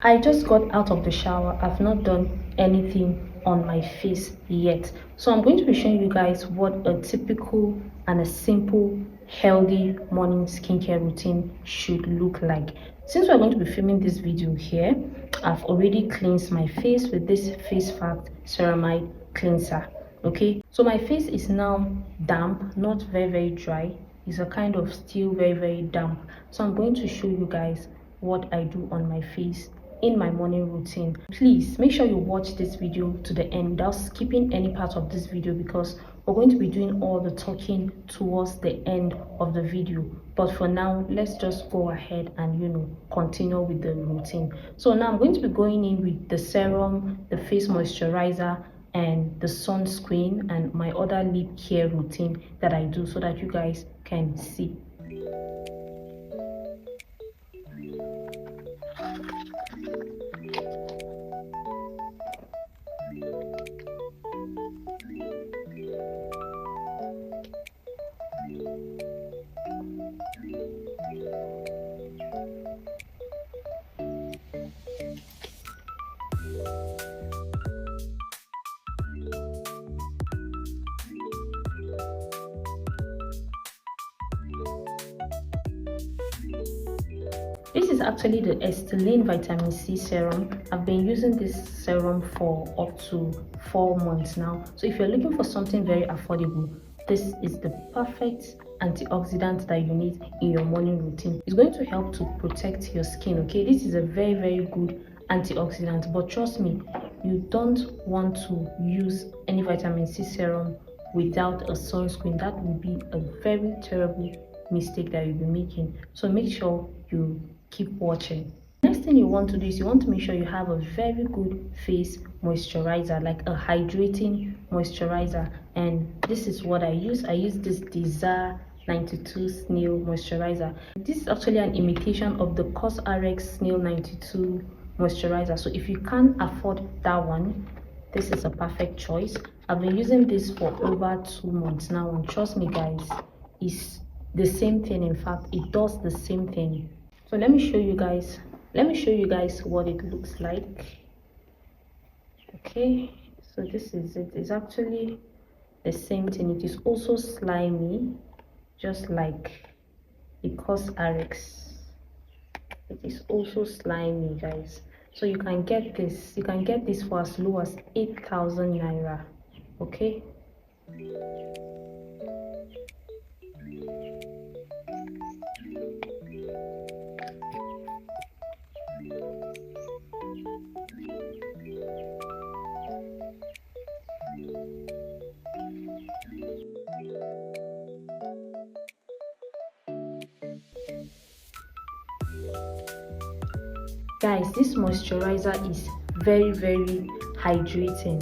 I just got out of the shower. I've not done anything on my face yet. So I'm going to be showing you guys what a typical and a simple, healthy morning skincare routine should look like. Since we're going to be filming this video here, I've already cleansed my face with this Face Fact Ceramide cleanser. Okay, so my face is now damp, not very dry. It's a kind of still very damp. So I'm going to show you guys what I do on my face in my morning routine. Please make sure you watch this video to the end without skipping any part of this video, because we're going to be doing all the talking towards the end of the video. But for now, let's just go ahead and continue with the routine. So now I'm going to be going in with the serum, the face moisturizer, and the sunscreen, and my other lip care routine that I do, so that you guys can see. This is actually the Esteline Vitamin C Serum. I've been using this serum for up to 4 months now. So if you're looking for something very affordable, this is the perfect antioxidant that you need in your morning routine. It's going to help to protect your skin, okay? This is a very good antioxidant, but trust me, you don't want to use any vitamin C serum without a sunscreen. That would be a very terrible mistake that you'll be making. So make sure you keep watching. Next thing you want to do is you want to make sure you have a very good face moisturizer, like a hydrating moisturizer, and this is what I use. I use this Disaar 92 Snail moisturizer. This is actually an imitation of the COSRX Snail 92 moisturizer. So if you can't afford that one, this is a perfect choice. I've been using this for over 2 months now, and trust me guys, it's the same thing. In fact, it does the same thing. So let me show you guys what it looks like. Okay, so this is it. It's actually the same thing. It is also slimy, just like the COSRX. It is also slimy, guys. So you can get this for as low as 8,000 naira. Okay. Guys, this moisturizer is very hydrating.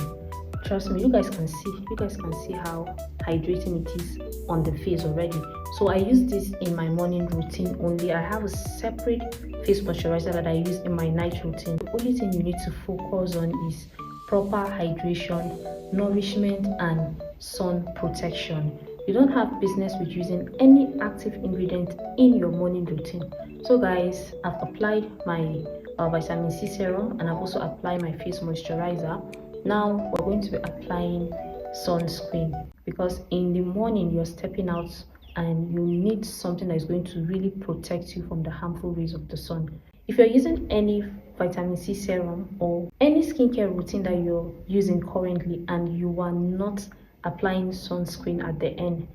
Trust me, you guys can see how hydrating it is on the face already. So I use this in my morning routine only. I have a separate face moisturizer that I use in my night routine. The only thing you need to focus on is proper hydration, nourishment, and sun protection. You don't have business with using any active ingredient in your morning routine. So guys, I've applied my vitamin C serum, and I've also applied my face moisturizer. Now we're going to be applying sunscreen, because in the morning you're stepping out and you need something that is going to really protect you from the harmful rays of the sun. If you're using any vitamin C serum or any skincare routine that you're using currently and you are not applying sunscreen at the end,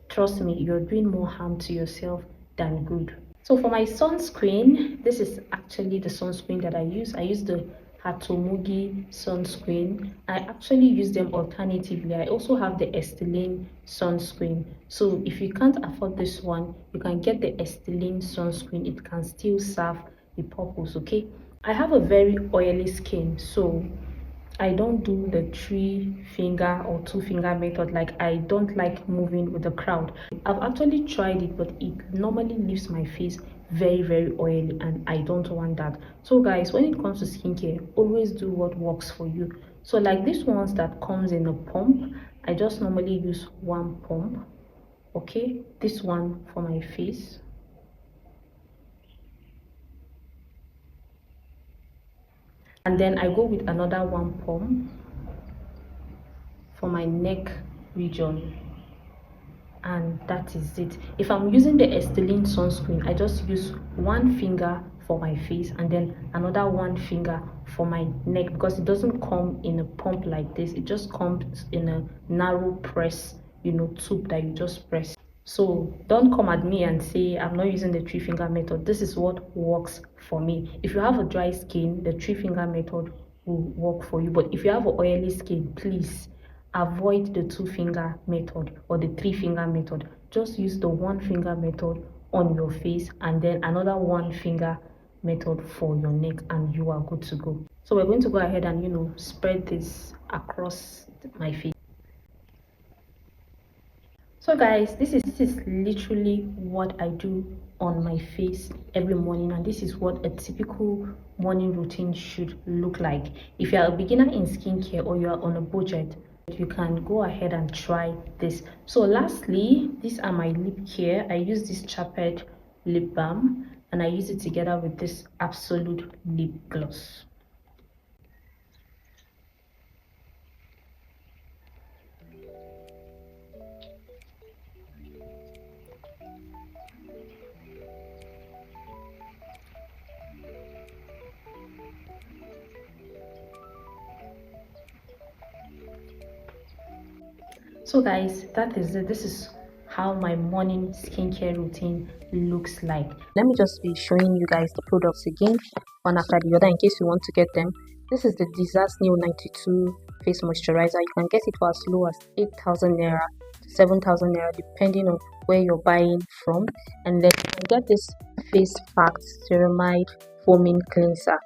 trust me, you're doing more harm to yourself than good. So for my sunscreen, this is actually the sunscreen that I use. I use the Hatomugi sunscreen. I actually use them alternatively. I also have the Estelin Sunscreen. So if you can't afford this one, you can get the Estelin Sunscreen. It can still serve the purpose, okay? I have a very oily skin, so I don't do the 3-finger or 2-finger method. Like, I don't like moving with the crowd. I've actually tried it, but it normally leaves my face very oily, and I don't want that. So guys, when it comes to skincare, always do what works for you. So like this ones that comes in a pump, I just normally use 1 pump. Okay, this one for my face. And then I go with another one pump for my neck region, and that is it. If I'm using the Estelin sunscreen, I just use one finger for my face and then another one finger for my neck, because it doesn't come in a pump like this. It just comes in a narrow press, you know, tube that you just press. So don't come at me and say I'm not using the 3 finger method. This is what works for me. If you have a dry skin, the 3 finger method will work for you. But if you have an oily skin, please avoid the 2 finger method or the 3 finger method. Just use the 1 finger method on your face and then another 1 finger method for your neck, and you are good to go. So we're going to go ahead and, you know, spread this across my face. So guys, this is literally what I do on my face every morning, and this is what a typical morning routine should look like. If you are a beginner in skincare or you are on a budget, you can go ahead and try this. So lastly, these are my lip care. I use this Chaped lip balm and I use it together with this Absolute lip gloss. So guys, that is it. This is how my morning skincare routine looks like. Let me just be showing you guys the products again, one after the other, in case you want to get them. This is the Disaar Snail 92 face moisturizer. You can get it for as low as 8,000 naira to 7,000 naira, depending on where you're buying from. And then you can get this face packed ceramide foaming cleanser.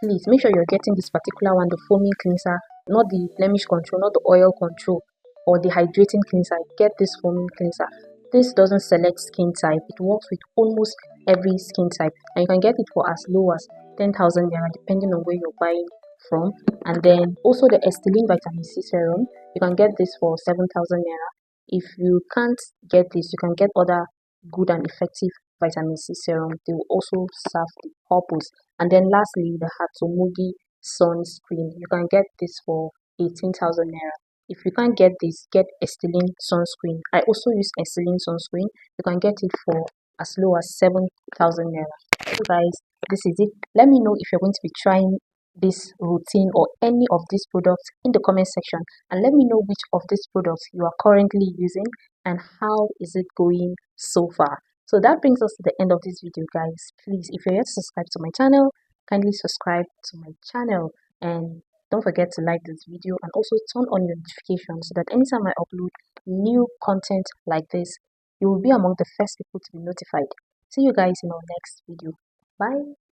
Please make sure you're getting this particular one, the foaming cleanser, not the blemish control, not the oil control or the hydrating cleanser. Get this foaming cleanser. This doesn't select skin type. It works with almost every skin type, and you can get it for as low as 10,000 naira, depending on where you're buying from. And then also the Esteline vitamin C serum, you can get this for 7,000 naira. If you can't get this, you can get other good and effective vitamin C serum. They will also serve the purpose. And then lastly, the Hatomugi sunscreen, you can get this for 18,000 naira. If you can't get this, get Estelin Sunscreen. I also use Estelin Sunscreen. You can get it for as low as 7,000 naira. So guys, this is it. Let me know if you're going to be trying this routine or any of these products in the comment section, and let me know which of these products you are currently using and how is it going so far. So that brings us to the end of this video, guys. Please, if you're yet to subscribe to my channel, kindly subscribe to my channel, and don't forget to like this video and also turn on your notifications so that anytime I upload new content like this, you will be among the first people to be notified. See you guys in our next video. Bye.